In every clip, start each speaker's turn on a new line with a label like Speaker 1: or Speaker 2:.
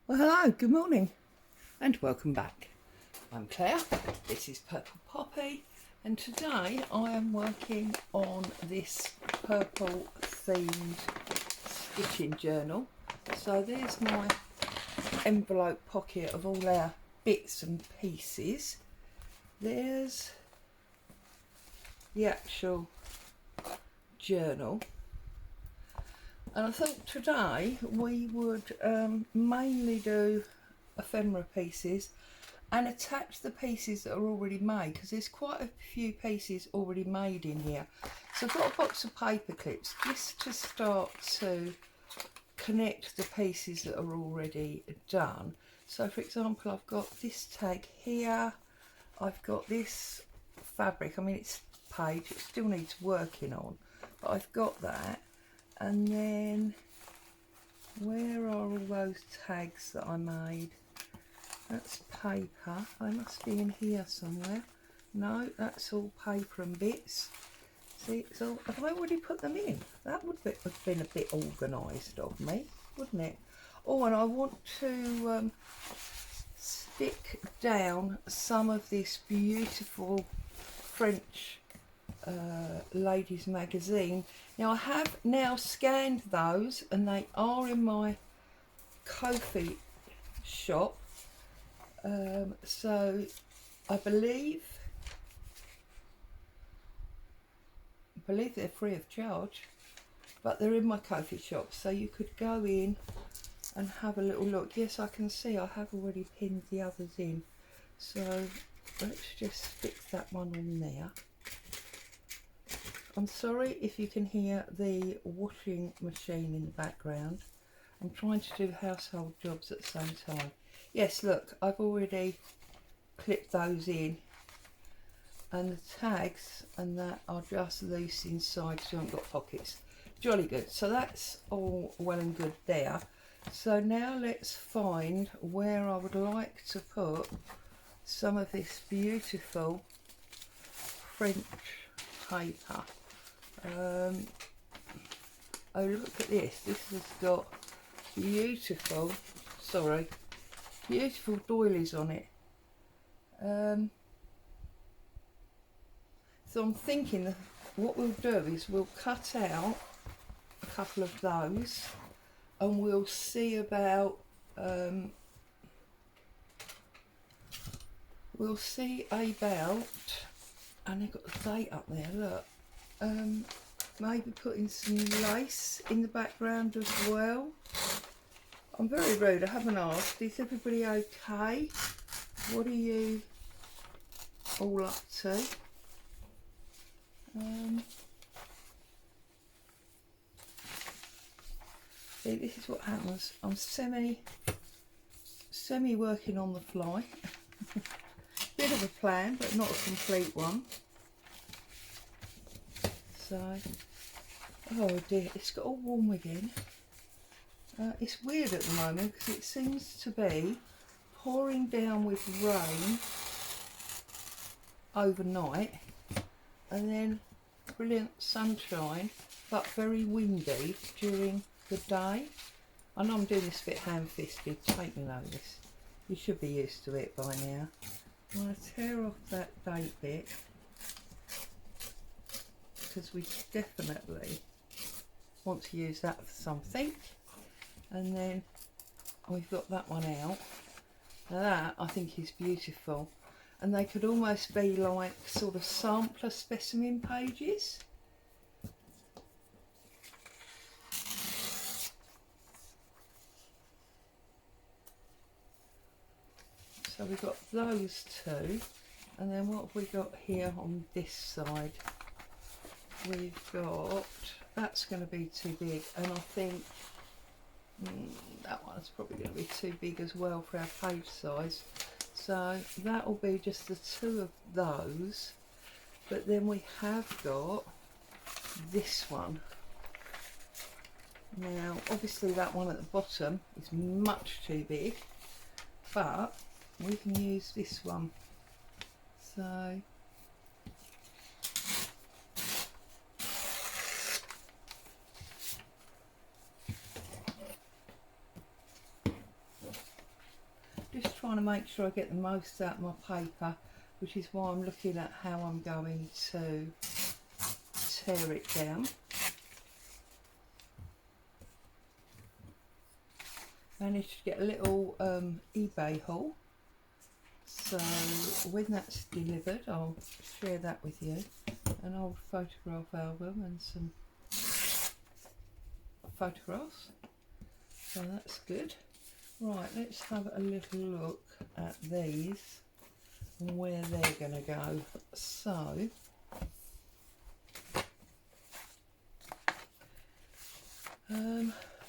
Speaker 1: Well, hello, good morning, and welcome back. I'm Claire, this is Purple Poppy, and today I am working on this purple themed stitching journal. So there's my envelope pocket of all our bits and pieces. There's the actual journal. And I thought today we would mainly do ephemera pieces and attach the pieces that are already made, because there's quite a few pieces already made in here. So I've got a box of paper clips just to start to connect the pieces that are already done. So for example, I've got this tag here, I've got this fabric, I mean it's page, it still needs working on, but I've got that. And then, where are all those tags that I made? That's paper. They must be in here somewhere. No, that's all paper and bits. See, so have I already put them in? That would have been a bit organised of me, wouldn't it? Oh, and I want to stick down some of this beautiful French ladies magazine. Now I have now scanned those and they are in my Ko-fi shop, so I believe they're free of charge, but they're in my Ko-fi shop, so you could go in and have a little look. Yes, I can see I have already pinned the others in, so let's just stick that one on there. I'm sorry if you can hear the washing machine in the background. I'm trying to do household jobs at the same time. Yes, look, I've already clipped those in, and the tags and that are just loose inside, so you haven't got pockets. Jolly good. So that's all well and good there. So now let's find where I would like to put some of this beautiful French paper. Oh, look at this. This has got beautiful doilies on it. So I'm thinking that what we'll do is we'll cut out a couple of those and we'll see about and they've got the date up there, look. Maybe putting some lace in the background as well. I'm very rude, I haven't asked. Is everybody okay? What are you all up to? See, this is what happens. I'm semi working on the fly. Bit of a plan, but not a complete one. So, oh dear, it's got all warm again. It's weird at the moment because it seems to be pouring down with rain overnight and then brilliant sunshine, but very windy during the day. I know I'm doing this a bit ham-fisted, take me notice. You should be used to it by now. I'm going to tear off that date bit, because we definitely want to use that for something. And then we've got that one out. Now that I think is beautiful, and they could almost be like sort of sampler specimen pages. So we've got those two, and then what have we got here on this side? We've got, that's going to be too big, and I think that one's probably going to be too big as well for our page size. So that will be just the two of those. But then we have got this one. Now obviously that one at the bottom is much too big, but we can use this one. So trying to make sure I get the most out of my paper, which is why I'm looking at how I'm going to tear it down. Managed to get a little eBay haul, so when that's delivered I'll share that with you. An old photograph album and some photographs, so that's good. Right, let's have a little look at these and where they're going to go. So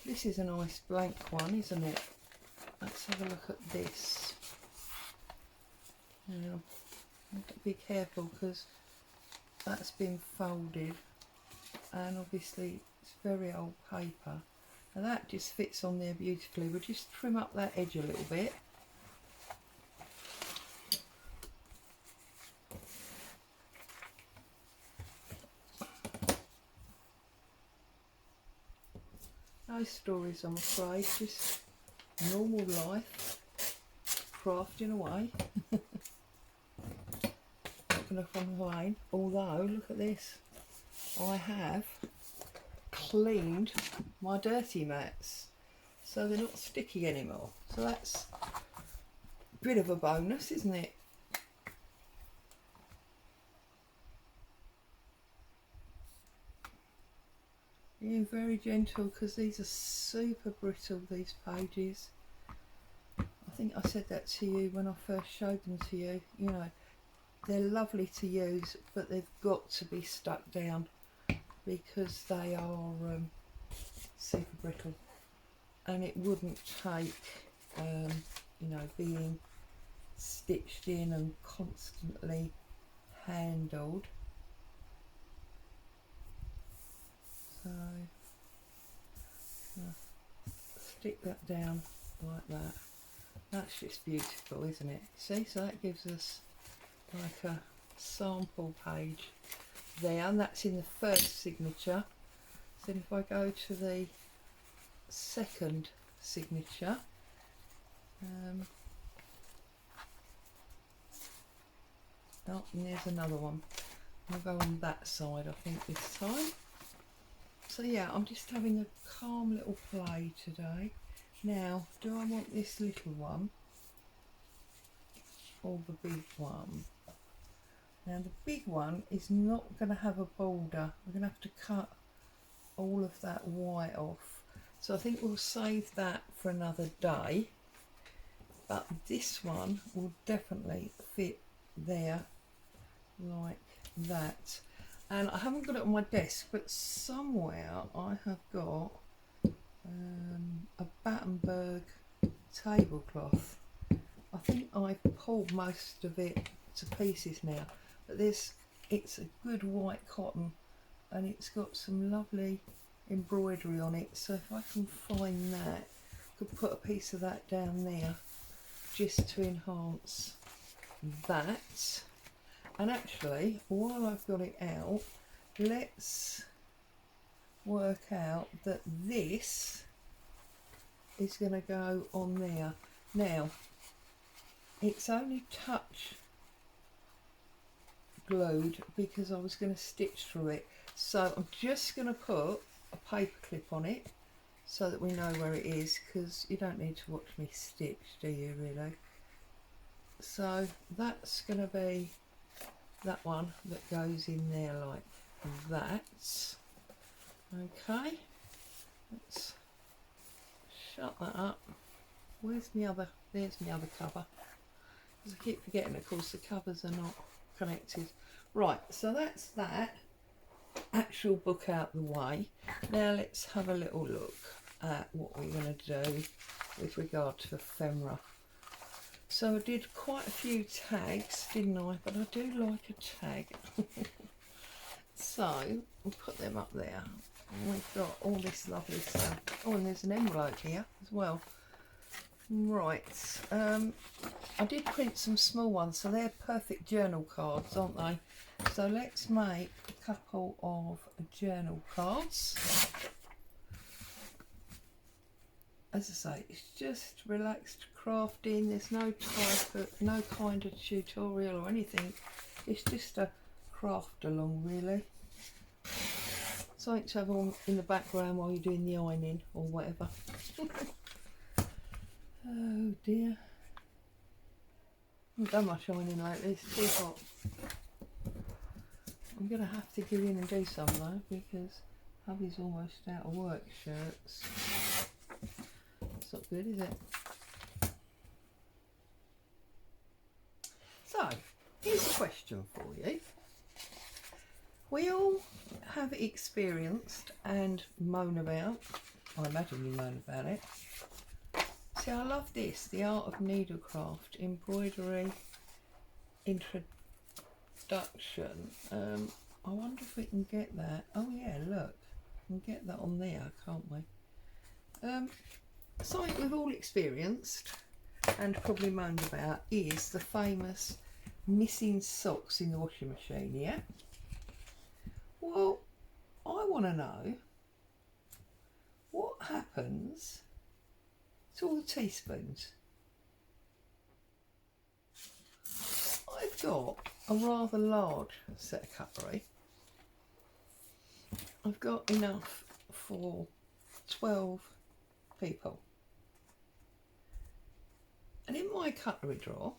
Speaker 1: this is a nice blank one, isn't it? Let's have a look at this. Now, I've got to be careful because that's been folded, and obviously it's very old paper. And that just fits on there beautifully. We'll just trim up that edge a little bit. No stories, I'm afraid, just normal life, crafting away. Not going to complain, although look at this, I have cleaned my dirty mats so they're not sticky anymore, so that's a bit of a bonus, isn't it? Being very gentle because these are super brittle, these pages. I think I said that to you when I first showed them to you. You know, they're lovely to use, but they've got to be stuck down because they are super brittle, and it wouldn't take you know, being stitched in and constantly handled. So stick that down like that. That's just beautiful, isn't it? See, so that gives us like a sample page there, and that's in the first signature. So if I go to the second signature, oh, and there's another one. I'll go on that side, I think, this time. So yeah, I'm just having a calm little play today. Now, do I want this little one or the big one? Now the big one is not going to have a border. We're going to have to cut all of that white off. So I think we'll save that for another day. But this one will definitely fit there like that. And I haven't got it on my desk, but somewhere I have got a Battenberg tablecloth. I think I've pulled most of it to pieces now, but it's a good white cotton, and it's got some lovely embroidery on it. So if I can find that, I could put a piece of that down there just to enhance that. And actually, while I've got it out, let's work out that this is going to go on there. Now, it's only touch glued because I was going to stitch through it. So I'm just going to put a paper clip on it so that we know where it is, because you don't need to watch me stitch, do you really? So that's going to be that one that goes in there like that. Okay, let's shut that up. Where's my other, there's my other cover, because I keep forgetting, of course, the covers are not connected. Right, so that's that actual book out the way. Now let's have a little look at what we're going to do with regard to ephemera. So I did quite a few tags, didn't I? But I do like a tag. So we'll put them up there. And we've got all this lovely stuff. Oh, and there's an envelope here as well. Right. I did print some small ones, so they're perfect journal cards, aren't they? So let's make a couple of journal cards. as I say, it's just relaxed crafting. There's no no kind of tutorial or anything. It's just a craft along, really. Something to have on in the background while you're doing the ironing or whatever. Oh dear. I haven't done much ironing lately, it's too hot. I'm going to have to give in and do some though, because hubby's almost out of work shirts. It's not good, is it? So, here's a question for you. We all have experienced and moan about, I imagine you moan about it. See, I love this, the art of needlecraft, embroidery, introduction. I wonder if we can get that. Oh yeah, look, we can get that on there, can't we? Something we've all experienced and probably moaned about is the famous missing socks in the washing machine, yeah? Well, I want to know what happens to all the teaspoons. I've got a rather large set of cutlery. I've got enough for 12 people. And in my cutlery drawer,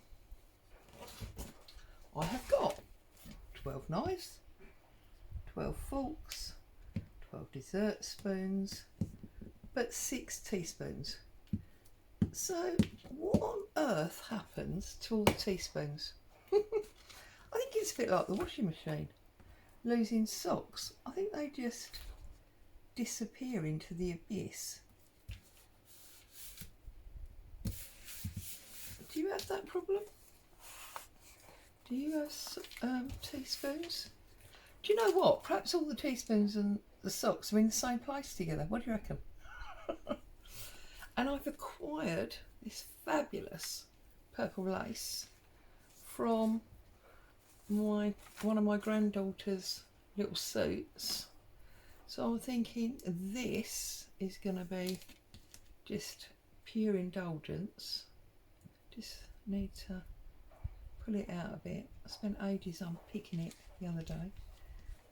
Speaker 1: I have got 12 knives, 12 forks, 12 dessert spoons, but 6 teaspoons. So what on earth happens to all the teaspoons? I think it's a bit like the washing machine, losing socks. I think they just disappear into the abyss. Do you have that problem? Do you have teaspoons? Do you know what? Perhaps all the teaspoons and the socks are in the same place together. What do you reckon? And I've acquired this fabulous purple lace from one of my granddaughter's little suits. So I'm thinking this is going to be just pure indulgence. Just need to pull it out a bit. I spent ages unpicking it the other day.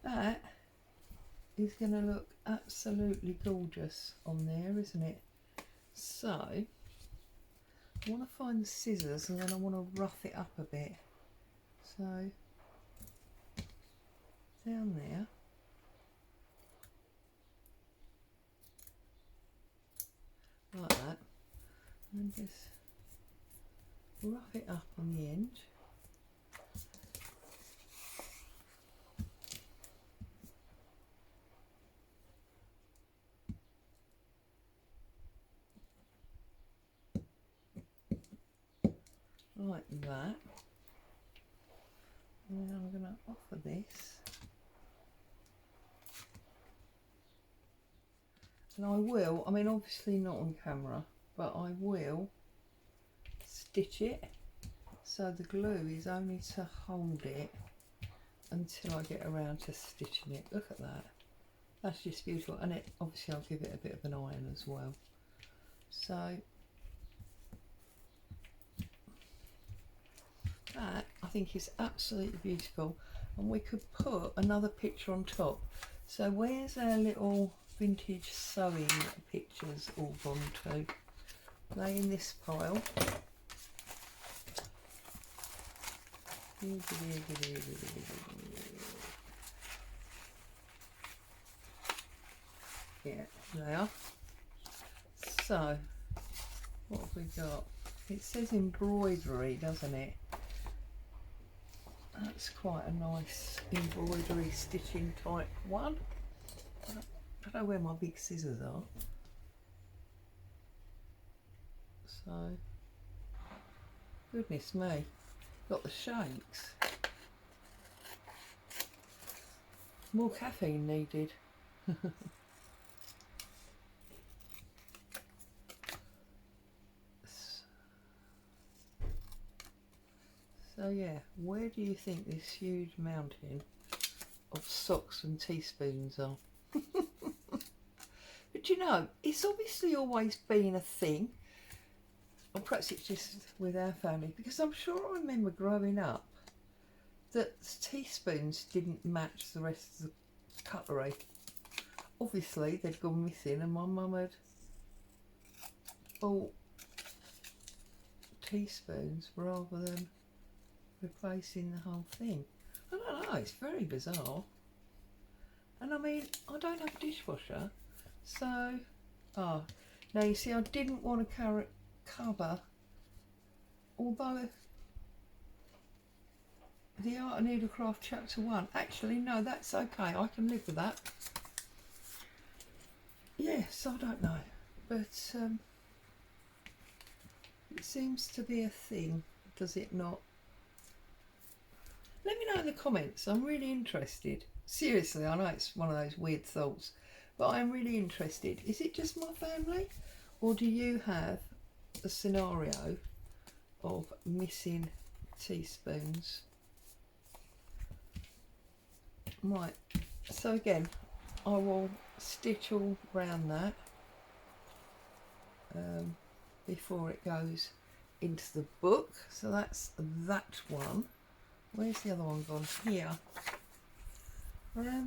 Speaker 1: That is going to look absolutely gorgeous on there, isn't it? So I want to find the scissors and then I want to rough it up a bit. So down there. Like that. And just rough it up on the end. Like that. And then I'm going to offer this. And I will, I mean obviously not on camera, but I will stitch it so the glue is only to hold it until I get around to stitching it. Look at that. That's just beautiful. And it obviously I'll give it a bit of an iron as well. So that I think is absolutely beautiful, and we could put another picture on top. So where's our little vintage sewing pictures all gone to? Are they in this pile? Yeah, they are. So what have we got? It says embroidery, doesn't it? That's quite a nice embroidery stitching type one. I don't know where my big scissors are. So, goodness me, got the shakes. More caffeine needed. So yeah, where do you think this huge mountain of socks and teaspoons are? But do do you know, it's obviously always been a thing, or perhaps it's just with our family, because I'm sure I remember growing up that teaspoons didn't match the rest of the cutlery. Obviously they'd gone missing and my mum had bought teaspoons rather than replacing the whole thing. I don't know, it's very bizarre. And I mean, I don't have a dishwasher, so now you see, I didn't want to cover, although the Art of Needlecraft chapter 1, actually no, that's okay, I can live with that. Yes, I don't know, but it seems to be a thing, does it not? Let me know in the comments, I'm really interested. Seriously, I know it's one of those weird thoughts, but I'm really interested. Is it just my family, or do you have a scenario of missing teaspoons? Right, so again, I will stitch all round that before it goes into the book. So that's that one. Where's the other one gone? Here. I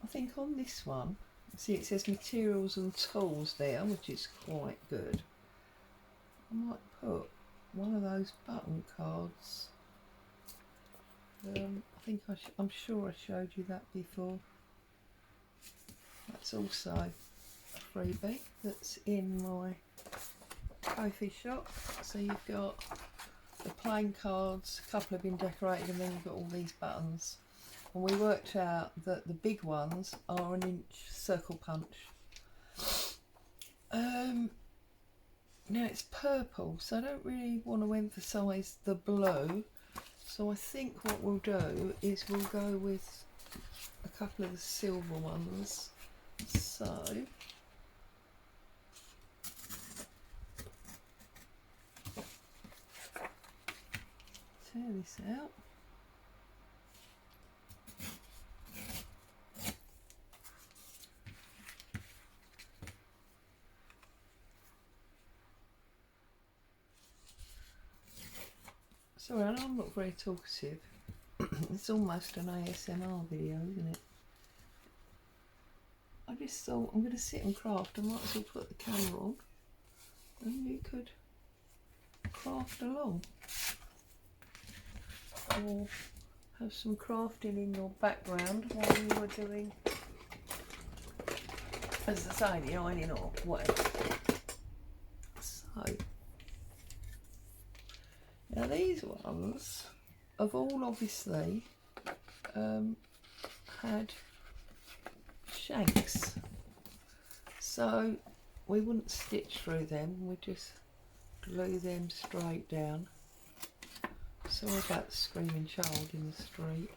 Speaker 1: think on this one, see it says materials and tools there, which is quite good. I might put one of those button cards. I think I'm sure I showed you that before. That's also a freebie that's in my Ko-fi shop. So you've got the plain cards, a couple have been decorated, and then you've got all these buttons. And we worked out that the big ones are 1 inch circle punch. Now it's purple, so I don't really want to emphasise the blue. So I think what we'll do is we'll go with a couple of the silver ones. So tear this out. Sorry, I know I'm not very talkative. It's almost an ASMR video, isn't it? I just thought I'm going to sit and craft. I might as well put the camera on and you could craft along. Or have some crafting in your background while you were doing, as I say, the ironing or whatever. So, now these ones have all obviously had shanks, so we wouldn't stitch through them, we just glue them straight down. Sorry about the screaming child in the street.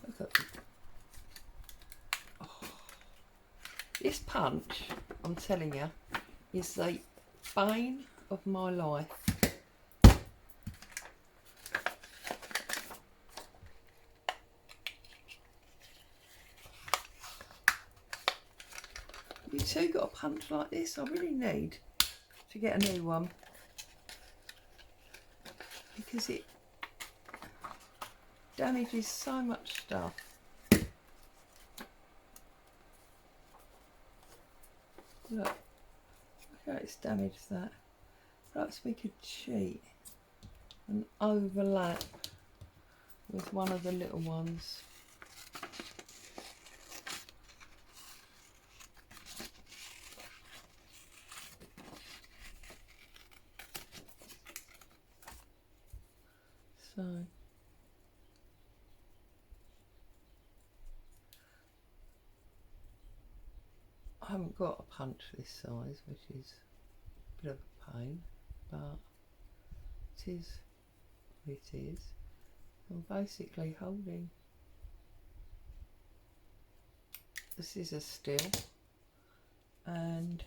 Speaker 1: Look at this punch, I'm telling you, is the bane of my life. You two got a punch like this? I really need to get a new one, because it damages so much stuff. Look how it's damaged that. Perhaps we could cheat and overlap with one of the little ones. So I haven't got a punch this size, which is a bit of a pain, but it is what it is. I'm basically holding the scissors still, and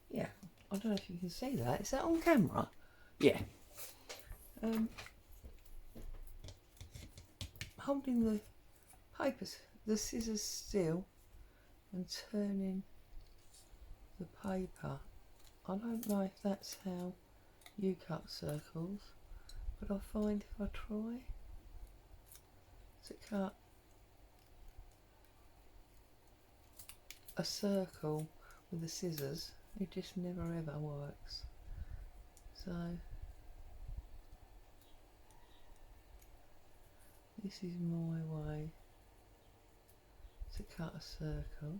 Speaker 1: yeah, I don't know if you can see that. Is that on camera? Yeah. Holding the papers, the scissors still and turning the paper. I don't know if that's how you cut circles, but I find if I try to cut a circle with the scissors, it just never ever works. So this is my way to cut a circle,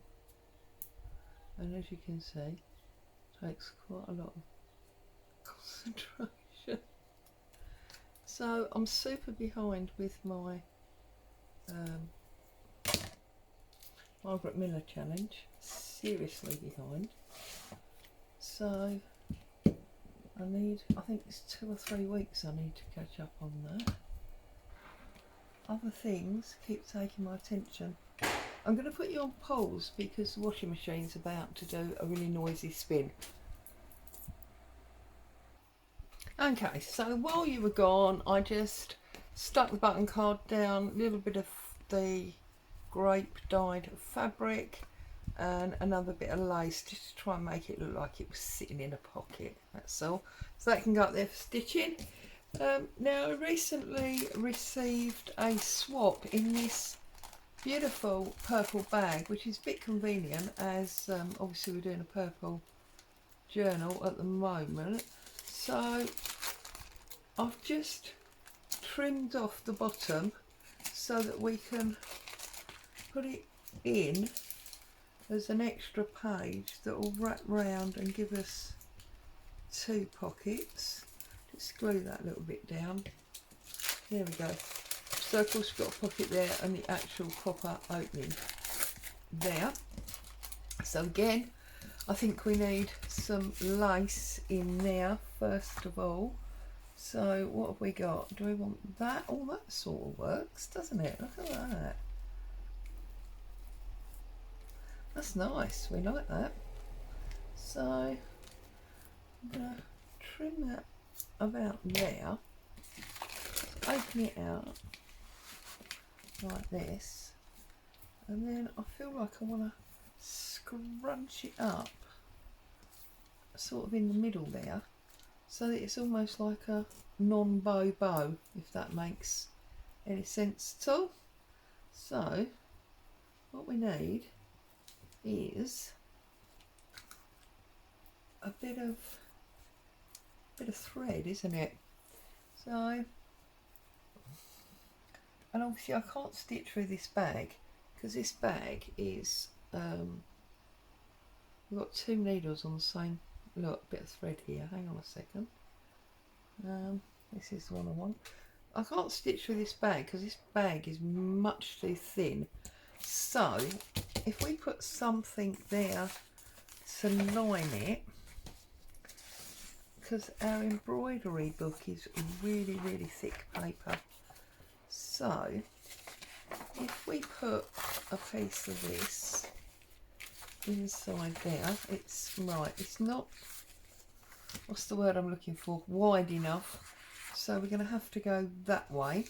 Speaker 1: and as you can see, it takes quite a lot of concentration. So I'm super behind with my Margaret Miller challenge, seriously behind. So I think it's 2 or 3 weeks I need to catch up on that. Other things keep taking my attention. I'm going to put you on pause because the washing machine's about to do a really noisy spin. Okay, so while you were gone, I just stuck the button card down, a little bit of the grape dyed fabric and another bit of lace just to try and make it look like it was sitting in a pocket, that's all. So that can go up there for stitching. Now I recently received a swap in this beautiful purple bag, which is a bit convenient as obviously we're doing a purple journal at the moment. So I've just trimmed off the bottom so that we can put it in as an extra page that will wrap round and give us 2 pockets. Just glue that little bit down. There we go. So of course we've got a pocket there and the actual proper opening there. So again, I think we need some lace in there first of all. So what have we got? Do we want that? Oh, that sort of works, doesn't it? Look at that. That's nice, we like that. So I'm going to trim that about there, open it out like this, and then I feel like I want to scrunch it up sort of in the middle there so that it's almost like a non-bow bow, if that makes any sense at all. So what we need is a bit of thread, isn't it? So, and obviously I can't stitch through this bag because this bag is we've got 2 needles on the same, look, bit of thread here. Hang on a second. This is the one I want. I can't stitch through this bag because this bag is much too thin. So if we put something there to line it, because our embroidery book is really thick paper, so if we put a piece of this inside there, it's right, it's not, what's the word I'm looking for, wide enough, so we're going to have to go that way.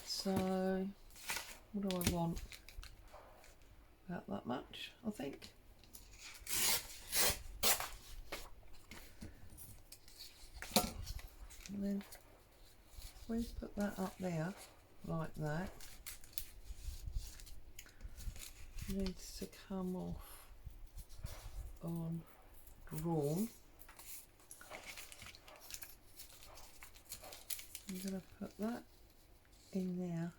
Speaker 1: So what do I want? About that much, I think. And then we put that up there like that. It needs to come off on drawn. I'm going to put that in there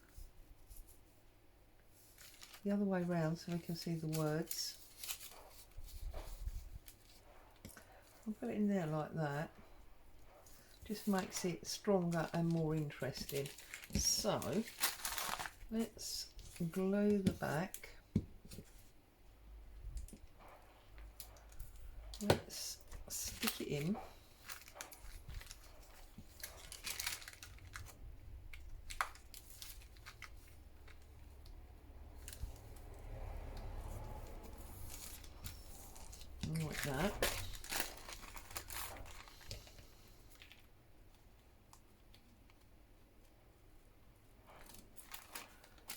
Speaker 1: the other way round so we can see the words. I'll put it in there like that. Just makes it stronger and more interesting. So let's glue the back. Let's stick it in. Right, that.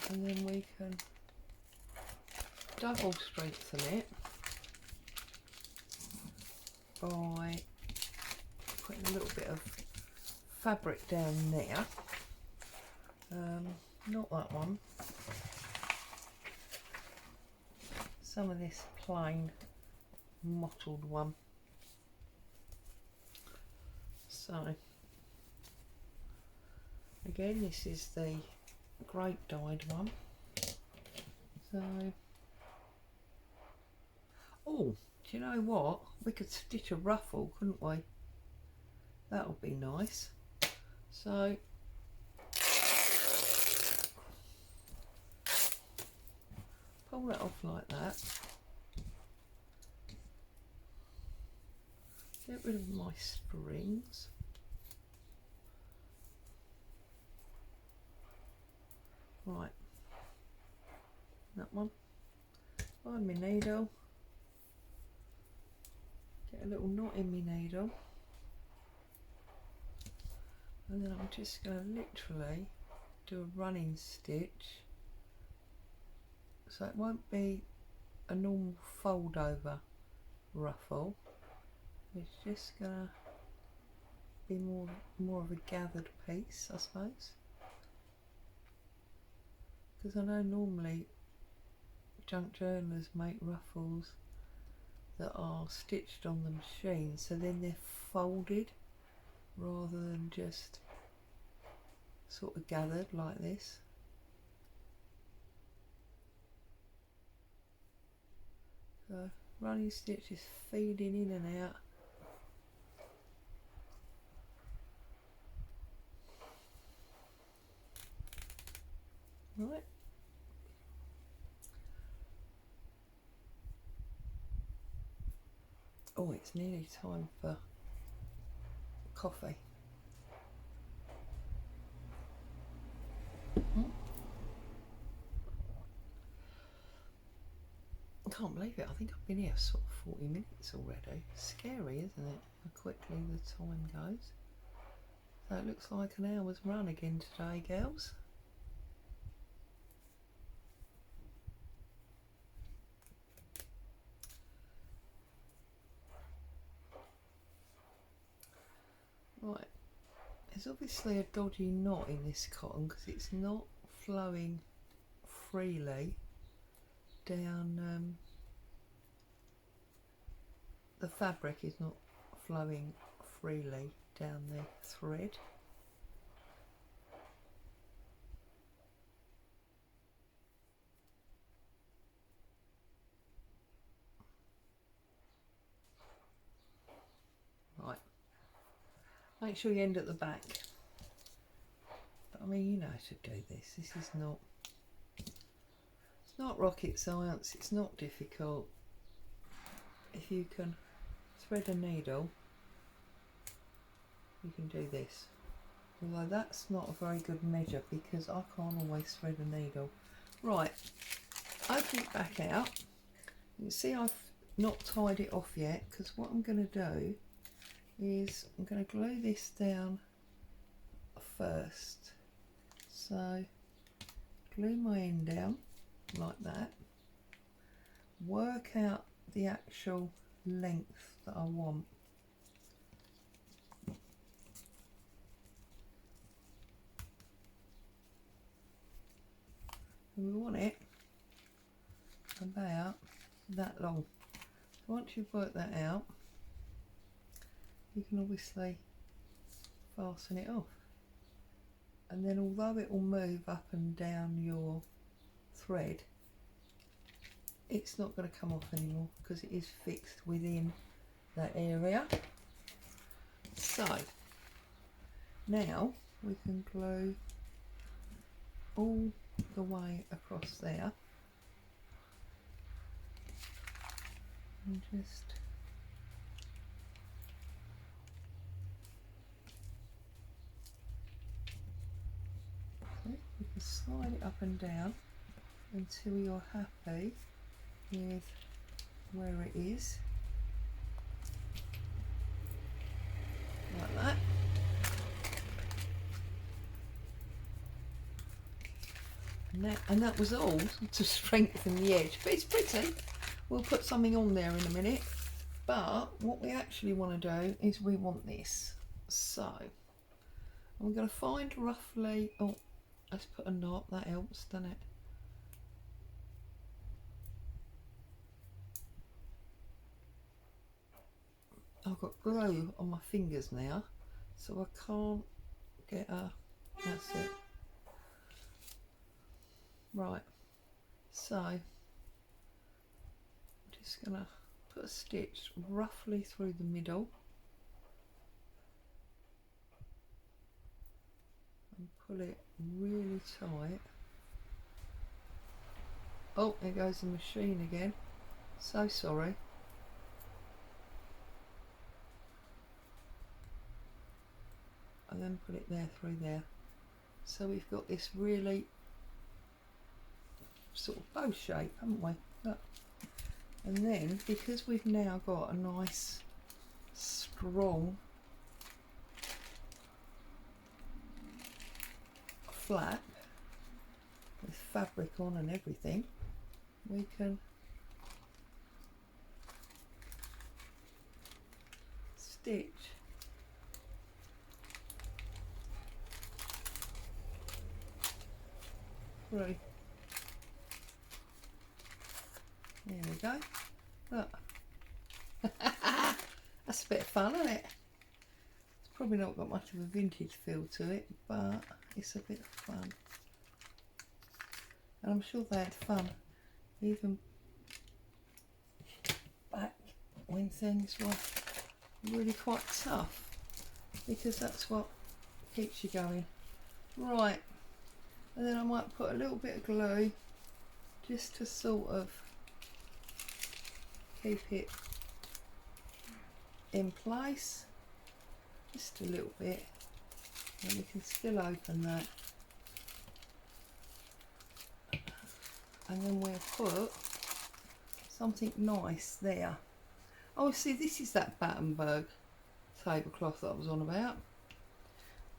Speaker 1: And then we can double strengthen it by putting a little bit of fabric down there. Not that one. Some of this plain mottled one. So again, this is the grape dyed one. So, oh, do you know what? We could stitch a ruffle, couldn't we? That would be nice. So pull it off like that. Get rid of my springs. Right, that one. Find my needle. Get a little knot in my needle. And then I'm just going to literally do a running stitch. So it won't be a normal fold over ruffle. It's just going to be more of a gathered piece, I suppose. Because I know normally junk journalers make ruffles that are stitched on the machine, so then they're folded rather than just sort of gathered like this. So running stitch is feeding in and out. Right. Oh, it's nearly time for coffee. I can't believe it. I think I've been here sort of 40 minutes already. Scary, isn't it? How quickly the time goes. So it looks like an hour's run again today, girls. Right, there's obviously a dodgy knot in this cotton because it's not flowing freely down, the fabric is not flowing freely down the thread. Right, make sure you end at the back. But I mean, you know how to do this. This is not, it's not rocket science, it's not difficult. If you can thread a needle, you can do this. Although that's not a very good measure because I can't always thread a needle. Right, open it back out. You can see I've not tied it off yet because what I'm going to do is I'm going to glue this down first. So glue my end down like that. Work out the actual length that I want. And we want it about that long. So once you've worked that out, you can obviously fasten it off. And then although it will move up and down your thread, it's not going to come off anymore because it is fixed within that area. So now we can glue all the way across there and just you can slide it up and down until you're happy with where it is. And that was all to strengthen the edge, but it's pretty. We'll put something on there in a minute, but what we actually want to do is we want this. So I'm going to find roughly, oh, let's put a knot, that helps, doesn't it? I've got glue on my fingers now, so I can't get a, that's it. Right, so I'm just going to put a stitch roughly through the middle and pull it really tight. Oh, there goes the machine again. So sorry. And then put it there through there. So we've got this really sort of bow shape, haven't we? Look. And then because we've now got a nice strong flap with fabric on and everything, we can stitch through. There we go. Look. That's a bit of fun, isn't it? It's probably not got much of a vintage feel to it, but it's a bit of fun. And I'm sure they had fun even back when things were really quite tough, because that's what keeps you going. Right, and then I might put a little bit of glue just to sort of keep it in place, just a little bit, and we can still open that, and then we'll put something nice there. Oh, see, this is that Battenberg tablecloth that I was on about.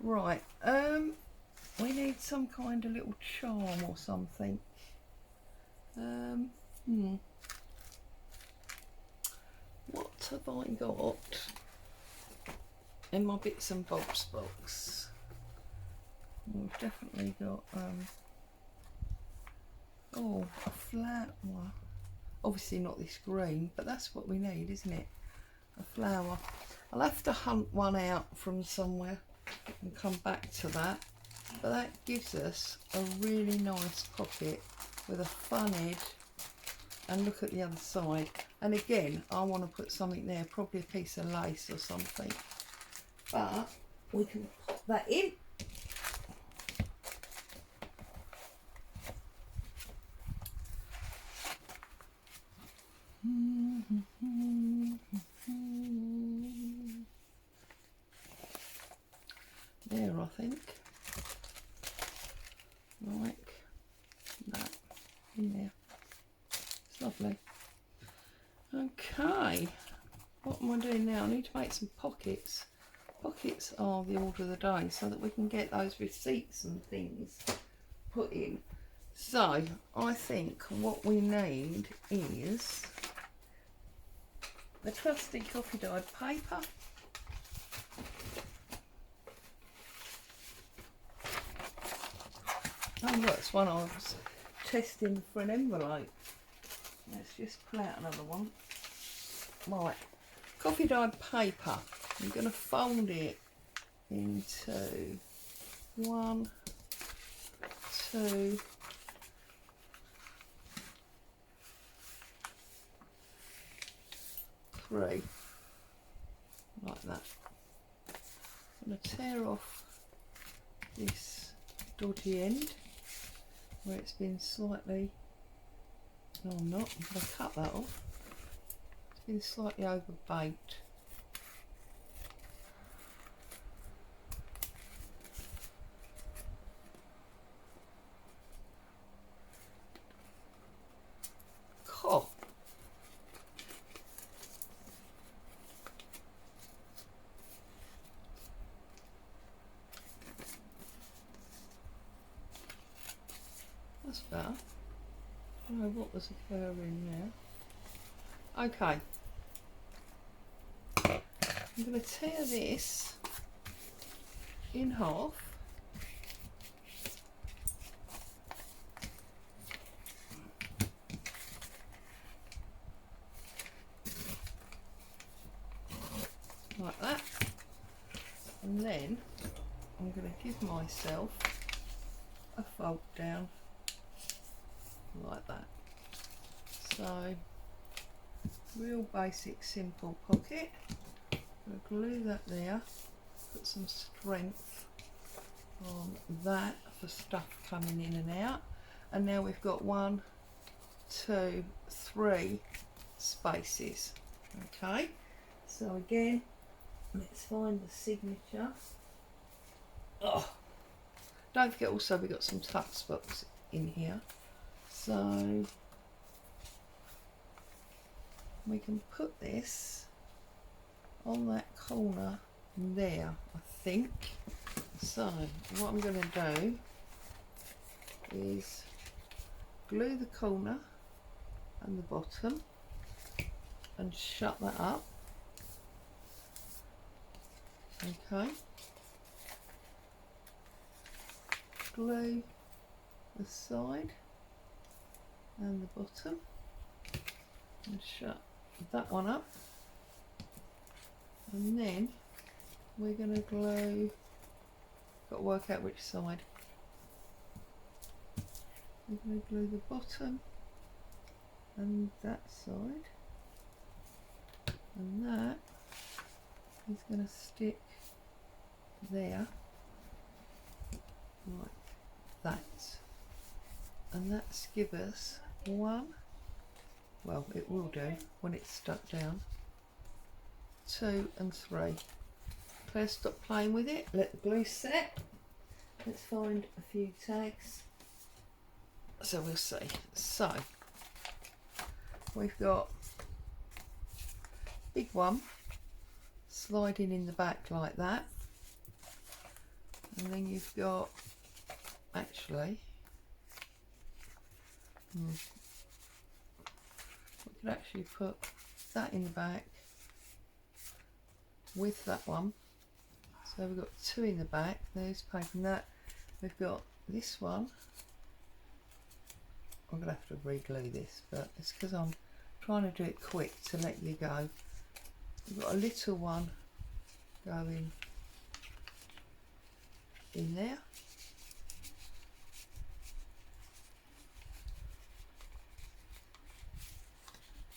Speaker 1: Right, we need some kind of little charm or something. What have I got in my bits and bobs box? We've definitely got oh, a flat one. Obviously not this green, but that's what we need, isn't it? A flower. I'll have to hunt one out from somewhere and come back to that, but that gives us a really nice pocket with a fun edge. And look at the other side, and again I want to put something there, probably a piece of lace or something, but we can pop that in. There, I think, like that, in there. Lovely. Okay, what am I doing now? I need to make some pockets. Pockets are the order of the day, so that we can get those receipts and things put in. So I think what we need is the trusty coffee dyed paper. Oh look, it's one I was testing for an envelope. Let's just pull out another one. Right, coffee dyed paper. I'm going to fold it into 1, 2, 3, like that. I'm going to tear off this dodgy end where it's been slightly, no I'm not, I'm going to cut that off. It's been slightly overbaked. Cool. That's better. I don't know what was occurring there. Okay. I'm going to tear this in half. Like that. And then I'm going to give myself a fold down like that. So, real basic simple pocket. I'm going to glue that there, put some strength on that for stuff coming in and out. And now we've got 1, 2, 3 spaces. Okay, so again, let's find the signature. Oh, don't forget also we've got some tuck spots in here. So we can put this on that corner there, I think. So what I'm going to do is glue the corner and the bottom and shut that up. Okay. Glue the side and the bottom and shut that one up, and then we're going to glue, got to work out which side. We're going to glue the bottom and that side, and that is going to stick there like that, and that's give us one, well it will do when it's stuck down, 2 and 3. Claire, stop playing with it, let the glue set. Let's find a few tags so we'll see. So we've got big one sliding in the back like that, and then you've got, actually we could actually put that in the back with that one. So we've got 2 in the back, there's paper, and that we've got this one. I'm going to have to re-glue this, but it's because I'm trying to do it quick to let you go. We've got a little one going in there.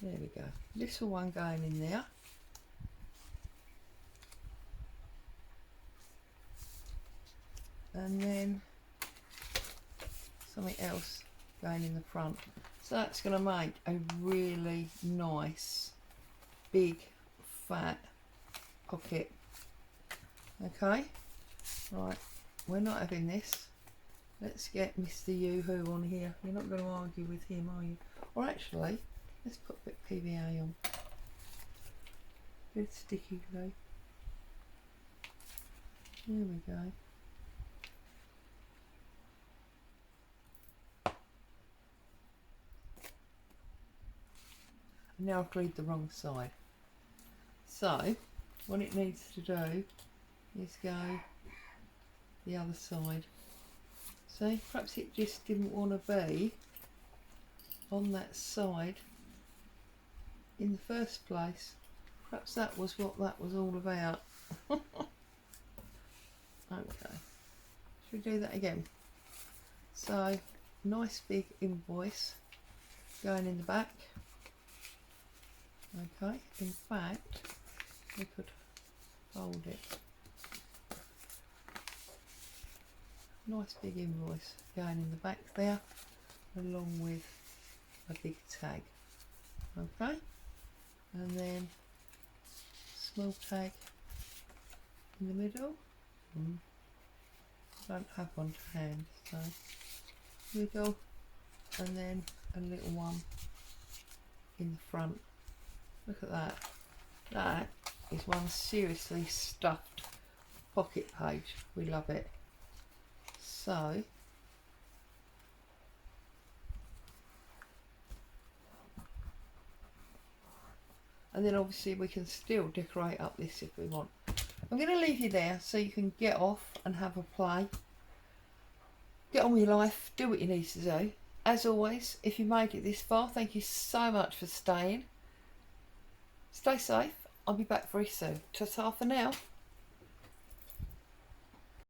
Speaker 1: There we go, little one going in there. And then something else going in the front. So that's going to make a really nice big fat pocket. Okay, right, we're not having this. Let's get Mr. Yoo-hoo on here. You're not going to argue with him, are you? Or actually, let's put a bit of PVA on. Bit of sticky glue. There we go. Now I've glued the wrong side. So what it needs to do is go the other side. See, perhaps it just didn't want to be on that side in the first place. Perhaps that was what that was all about. Okay, should we do that again? So nice big invoice going in the back. Okay, in fact we could fold it. Nice big invoice going in the back there, along with a big tag. Okay, and then small tag in the middle. I don't have one to hand, so middle, and then a little one in the front. Look at that. That is one seriously stuffed pocket page. We love it. So and then obviously we can still decorate up this if we want. I'm going to leave you there so you can get off and have a play. Get on with your life, do what you need to do. As always, if you made it this far, thank you so much for staying. Stay safe. I'll be back very soon. Ta-ta for now.